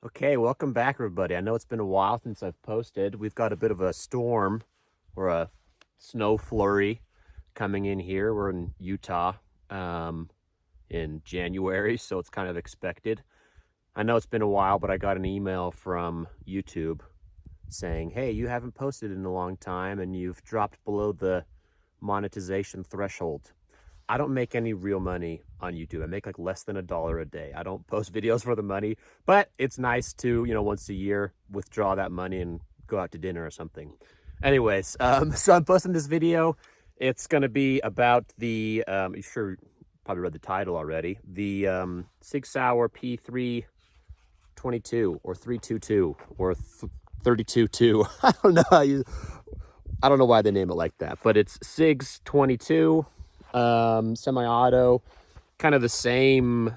Okay, welcome back, everybody. I know it's been a while since I've posted. We've got a bit of a storm or a snow flurry coming in here. We're in Utah in January, so it's kind of expected. I know it's been a while, but I got an email from YouTube saying, hey, you haven't posted in a long time and you've dropped below the monetization threshold. I don't make any real money on YouTube. I make like less than $1 a day. I don't post videos for the money, but it's nice to, once a year withdraw that money and go out to dinner or something. Anyways, so I'm posting this video. It's going to be about the, you sure probably read the title already, the Sig Sauer P322 or 322 or 322. I don't know I don't know why they name it like that, but it's Sig's 22. Semi-auto, kind of the same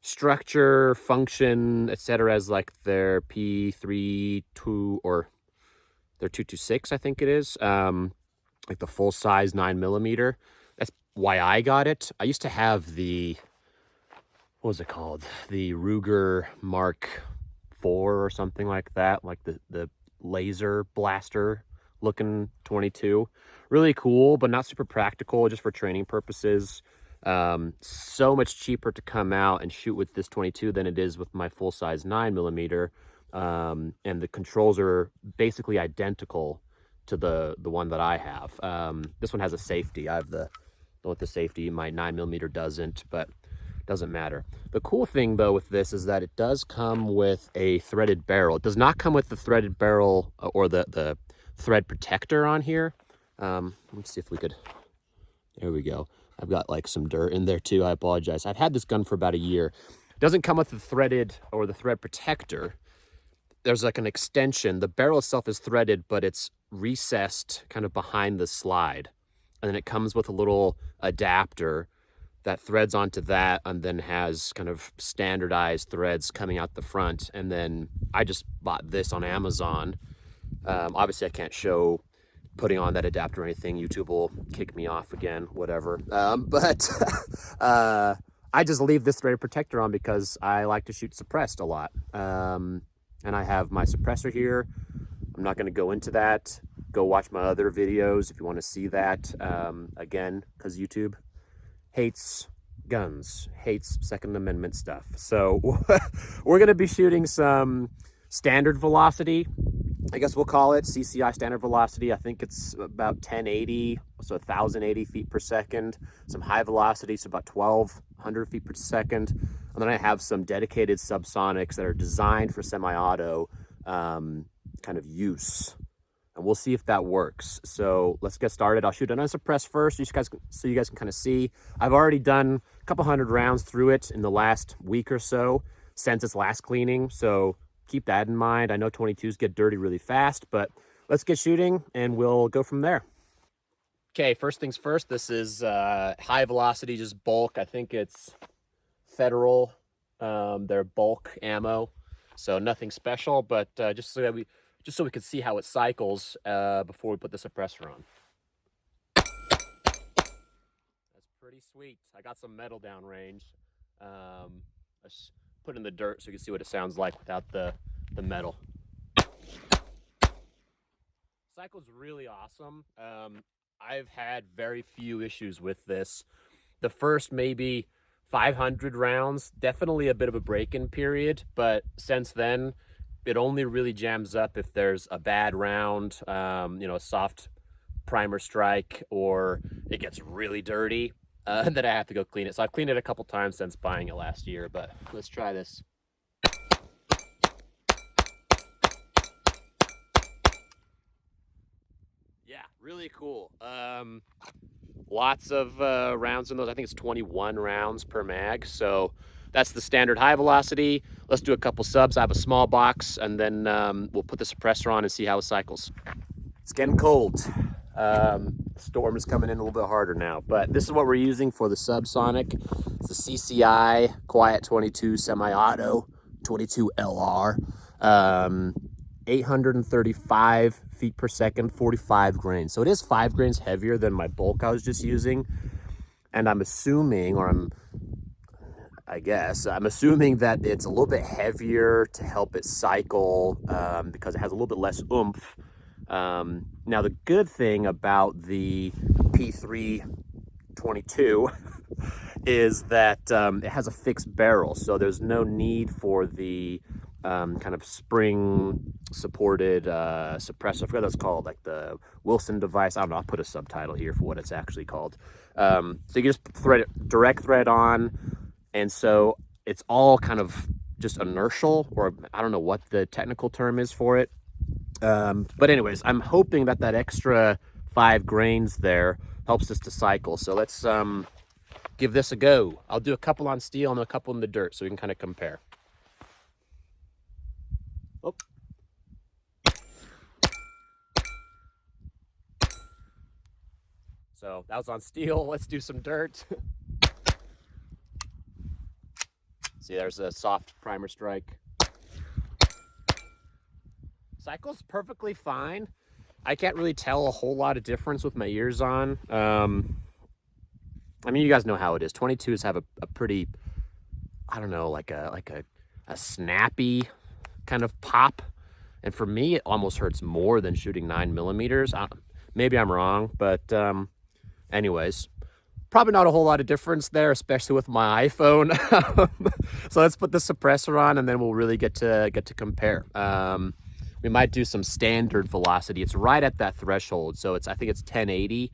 structure, function, etc. as like their P32 or their 226, I think it is. Like the full size 9mm. That's why I got it. I used to have the, what was it called? The Ruger Mark IV or something like that, like the laser blaster looking 22. Really cool, but not super practical, just for training purposes. So much cheaper to come out and shoot with this 22 than it is with my full-size 9mm. And the controls are basically identical to the one that I have. This one has a safety. I have the one with the safety. My 9mm doesn't, but doesn't matter. The cool thing though with this is that it does come with a threaded barrel. It does not come with the threaded barrel or the thread protector on here. Let's see if we could, there we go. I've got like some dirt in there too. I apologize. I've had this gun for about a year. It doesn't come with the threaded or the thread protector. There's like an extension. The barrel itself is threaded, but it's recessed kind of behind the slide. And then it comes with a little adapter that threads onto that and then has kind of standardized threads coming out the front. And then I just bought this on Amazon. Obviously I can't show putting on that adapter or anything. YouTube will kick me off again, whatever. But I just leave this threaded protector on because I like to shoot suppressed a lot. And I have my suppressor here. I'm not going to go into that. Go watch my other videos if you want to see that. Again, because YouTube hates guns, hates Second Amendment stuff. So we're going to be shooting some standard velocity, I guess we'll call it CCI standard velocity. I think it's about 1080, so 1080 feet per second. Some high velocity, so about 1200 feet per second. And then I have some dedicated subsonics that are designed for semi-auto kind of use. And we'll see if that works. So let's get started. I'll shoot an unsuppressed first, so you guys can kind of see. I've already done a couple hundred rounds through it in the last week or so since its last cleaning. So keep that in mind. I know 22s get dirty really fast, but let's get shooting and we'll go from there. Okay, first things first, this is high velocity, just bulk. I think it's Federal, their bulk ammo. So nothing special, but just so we could see how it cycles before we put the suppressor on. That's pretty sweet. I got some metal downrange. I put in the dirt so you can see what it sounds like without the metal. Cycle's really awesome. I've had very few issues with this. The first maybe 500 rounds, definitely a bit of a break-in period, but since then, it only really jams up if there's a bad round, a soft primer strike, or it gets really dirty, and then I have to go clean it. So I've cleaned it a couple times since buying it last year, but let's try this. Yeah, really cool. Lots of rounds in those. I think it's 21 rounds per mag, so that's the standard high velocity. Let's do a couple subs. I have a small box, and then we'll put the suppressor on and see how it cycles. It's getting cold. Storm is coming in a little bit harder now, but this is what we're using for the Subsonic. It's the CCI Quiet 22 semi-auto 22 LR. 835 feet per second, 45 grains. So it is 5 grains heavier than my bulk I was just using. And I'm assuming, or I guess. I'm assuming that it's a little bit heavier to help it cycle because it has a little bit less oomph. Now, the good thing about the P322 is that it has a fixed barrel, so there's no need for the kind of spring-supported suppressor. I forgot what it's called, like the Wilson device. I don't know. I'll put a subtitle here for what it's actually called. So you just thread it, direct thread on, and so it's all kind of just inertial, or I don't know what the technical term is for it. But anyways, I'm hoping that that extra 5 grains there helps us to cycle. So let's give this a go. I'll do a couple on steel and a couple in the dirt so we can kind of compare. Oh. So that was on steel. Let's do some dirt. See, there's a soft primer strike. Cycle's perfectly fine. I can't really tell a whole lot of difference with my ears on. I mean, you guys know how it is. 22s have a pretty, I don't know, like a snappy kind of pop. And for me, it almost hurts more than shooting 9mm. Maybe I'm wrong, but anyways, probably not a whole lot of difference there, especially with my iPhone. So let's put the suppressor on, and then we'll really get to compare. We might do some standard velocity. It's right at that threshold, so I think it's 1080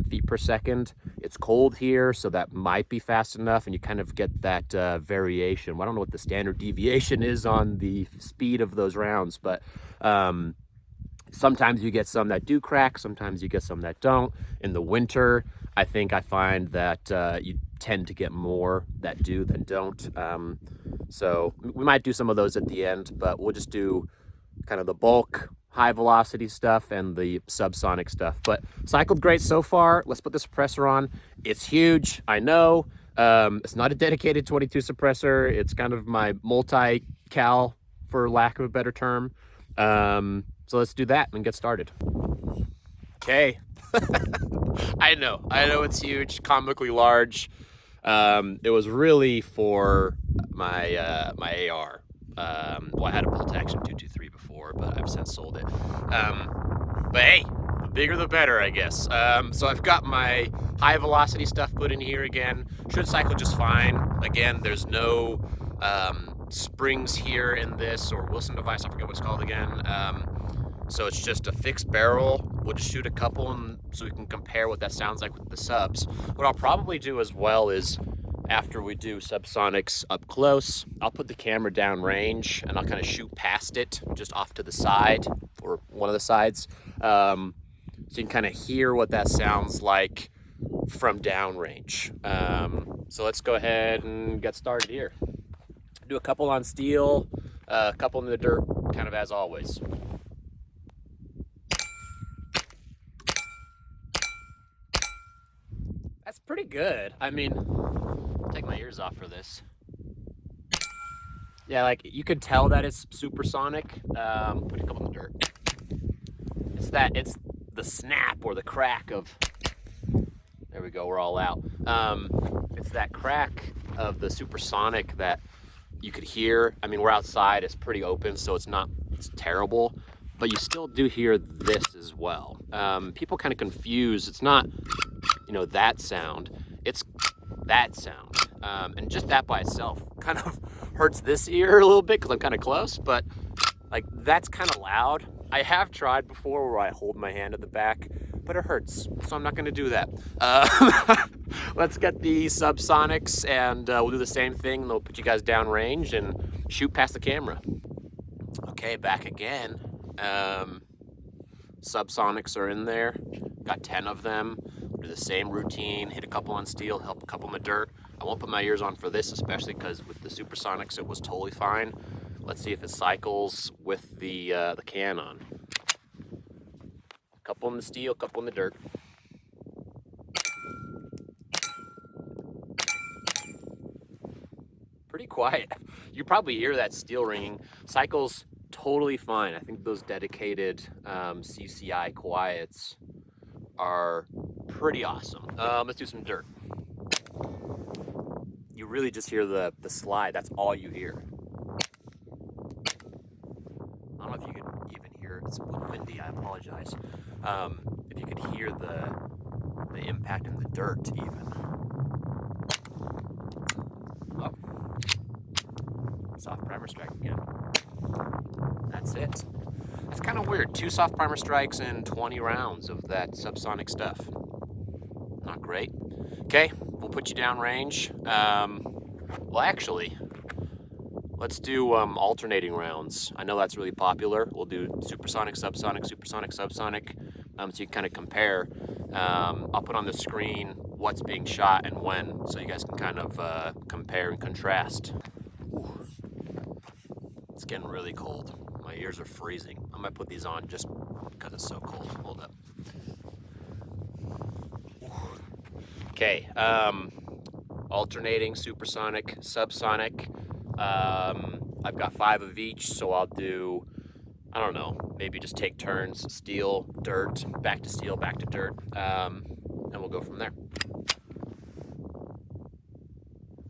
feet per second. It's cold here, so that might be fast enough, and you kind of get that variation. Well, I don't know what the standard deviation is on the speed of those rounds, but sometimes you get some that do crack, sometimes you get some that don't. In the winter, I think I find that you tend to get more that do than don't. So we might do some of those at the end, but we'll just do kind of the bulk high velocity stuff and the subsonic stuff. But cycled great so far. Let's put the suppressor on. It's huge, I know. It's not a dedicated 22 suppressor. It's kind of my multi-cal, for lack of a better term. So let's do that and get started. Okay. I know it's huge, comically large. It was really for my my AR. Well, I had a bolt action 223 before, but I've since sold it. But hey, the bigger the better, I guess. So I've got my high velocity stuff put in here again. Should cycle just fine. Again, there's no springs here in this, or Wilson device, I forget what it's called again. So it's just a fixed barrel. We'll just shoot a couple so we can compare what that sounds like with the subs. What I'll probably do as well is, after we do subsonics up close, I'll put the camera down range and I'll kind of shoot past it, just off to the side, or one of the sides. So you can kind of hear what that sounds like from downrange. So let's go ahead and get started here. Do a couple on steel, a couple in the dirt, kind of as always. That's pretty good. I mean, I'll take my ears off for this. Yeah, like you could tell that it's supersonic. Put a couple in the dirt. It's the snap or the crack of, there we go, we're all out. It's that crack of the supersonic that you could hear. I mean, we're outside, it's pretty open, so it's terrible, but you still do hear this as well. People kind of confuse, it's not, that sound, it's that sound. And just that by itself kind of hurts this ear a little bit because I'm kind of close, but like that's kind of loud. I have tried before where I hold my hand at the back, but it hurts, so I'm not going to do that. Let's get the subsonics, and we'll do the same thing. They'll put you guys down range and shoot past the camera. Okay, back again. Subsonics are in there. Got 10 of them. We'll do the same routine. Hit a couple on steel, help a couple in the dirt. I won't put my ears on for this, especially because with the supersonics it was totally fine. Let's see if it cycles with the can on. A couple in the steel, a couple in the dirt. Pretty quiet. You probably hear that steel ringing. Cycles totally fine. I think those dedicated CCI quiets are pretty awesome. Let's do some dirt. you really just hear the slide. That's all you hear. I don't know if you could even hear it. It's a little windy, I apologize. If you could hear the impact in the dirt even. Oh. Soft primer strike again. That's it. It's kind of weird. 2 soft primer strikes and 20 rounds of that subsonic stuff. Not great. Okay, we'll put you down range. Well, actually, let's do alternating rounds. I know that's really popular. We'll do supersonic, subsonic, supersonic, subsonic, so you can kind of compare. I'll put on the screen what's being shot and when, so you guys can kind of compare and contrast. Ooh. It's getting really cold. My ears are freezing. I might put these on just because it's so cold. Hold up. Okay, alternating, supersonic, subsonic. I've got 5 of each, so I'll do, I don't know, maybe just take turns, steel, dirt, back to steel, back to dirt, and we'll go from there.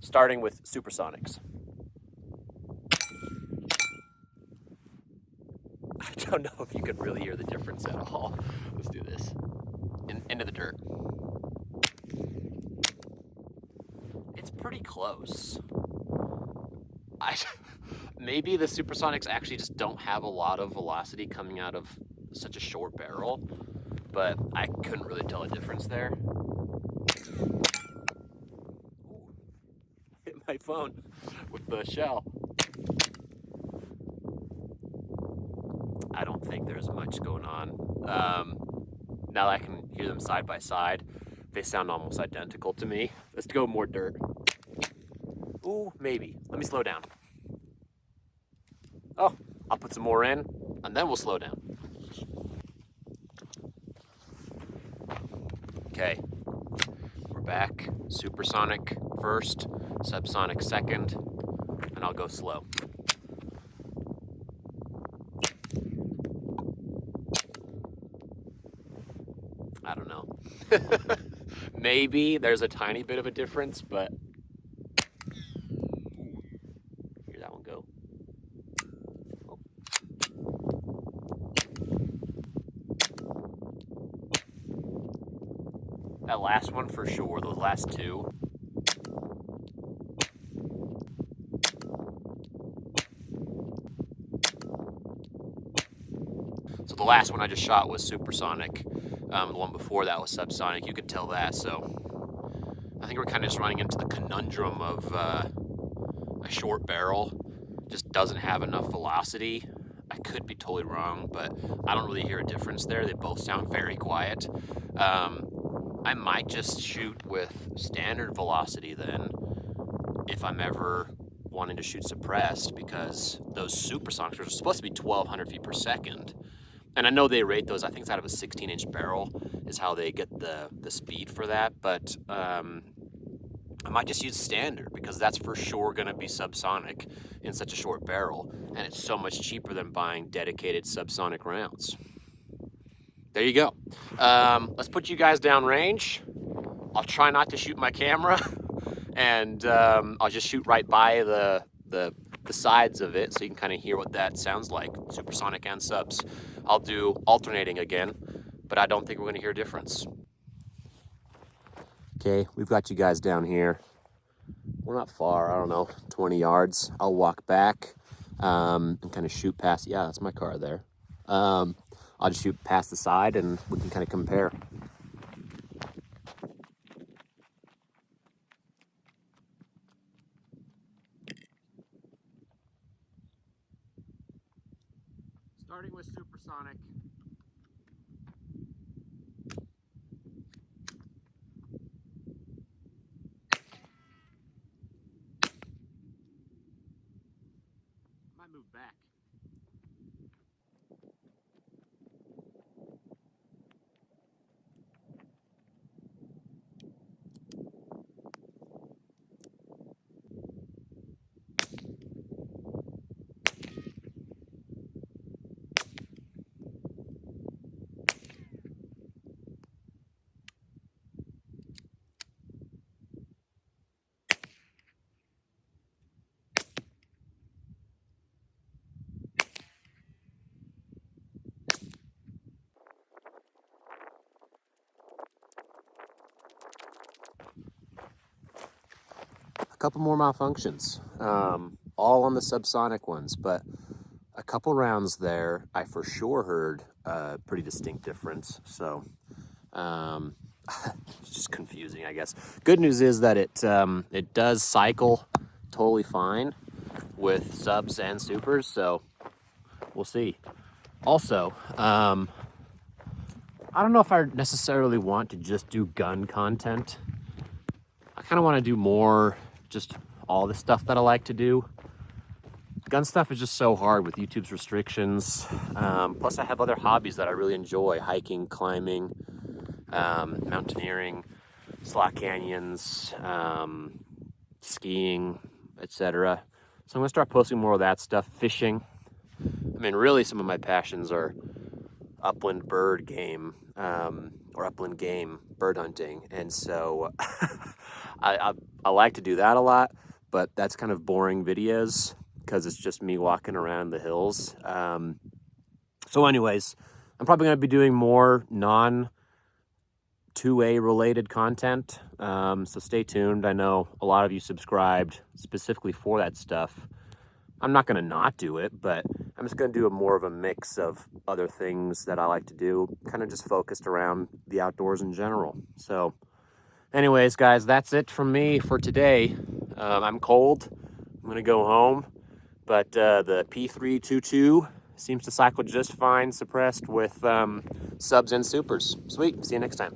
Starting with supersonics. I don't know if you can really hear the difference at all. Let's do this. Into the dirt. It's pretty close. Maybe the supersonics actually just don't have a lot of velocity coming out of such a short barrel, but I couldn't really tell a difference there. Ooh. Hit my phone with the shell. I don't think there's much going on. Now that I can hear them side by side, they sound almost identical to me. Let's go more dirt. Ooh, maybe. Let me slow down. Oh, I'll put some more in, and then we'll slow down. Okay, we're back. Supersonic first, subsonic second, and I'll go slow. I don't know. Maybe there's a tiny bit of a difference, but hear that one go. Oh. That last one for sure, those last 2. So the last one I just shot was supersonic. The one before that was subsonic. You could tell that. So I think we're kind of just running into the conundrum of a short barrel just doesn't have enough velocity. I could be totally wrong, but I don't really hear a difference there. They both sound very quiet. I might just shoot with standard velocity then if I'm ever wanting to shoot suppressed, because those supersonics are supposed to be 1,200 feet per second. And I know they rate those, I think it's out of a 16-inch barrel is how they get the speed for that. But I might just use standard, because that's for sure going to be subsonic in such a short barrel. And it's so much cheaper than buying dedicated subsonic rounds. There you go. Let's put you guys down range. I'll try not to shoot my camera. And I'll just shoot right by the sides of it so you can kind of hear what that sounds like, supersonic and subs. I'll do alternating again, but I don't think we're going to hear a difference. Okay, we've got you guys down here. We're not far, I don't know, 20 yards. I'll walk back and kind of shoot past. Yeah, that's my car there. I'll just shoot past the side and we can kind of compare. Starting with supersonic. Might move back. couple more malfunctions, all on the subsonic ones, but a couple rounds there, I for sure heard a pretty distinct difference. So it's just confusing, I guess. Good news is that it does cycle totally fine with subs and supers, so we'll see. Also, I don't know if I necessarily want to just do gun content. I kind of want to do more just all the stuff that I like to do. Gun stuff is just so hard with YouTube's restrictions. Plus I have other hobbies that I really enjoy: hiking, climbing, mountaineering, slot canyons, skiing, etc. So I'm gonna start posting more of that stuff. Fishing. I mean, really some of my passions are upland bird game, or upland game bird hunting. And so I like to do that a lot, but that's kind of boring videos because it's just me walking around the hills. So anyways, I'm probably going to be doing more non-2A related content. So stay tuned. I know a lot of you subscribed specifically for that stuff. I'm not going to not do it, but I'm just going to do more of a mix of other things that I like to do, kind of just focused around the outdoors in general. So anyways, guys, that's it from me for today. I'm cold. I'm going to go home. But the P322 seems to cycle just fine, suppressed with subs and supers. Sweet. See you next time.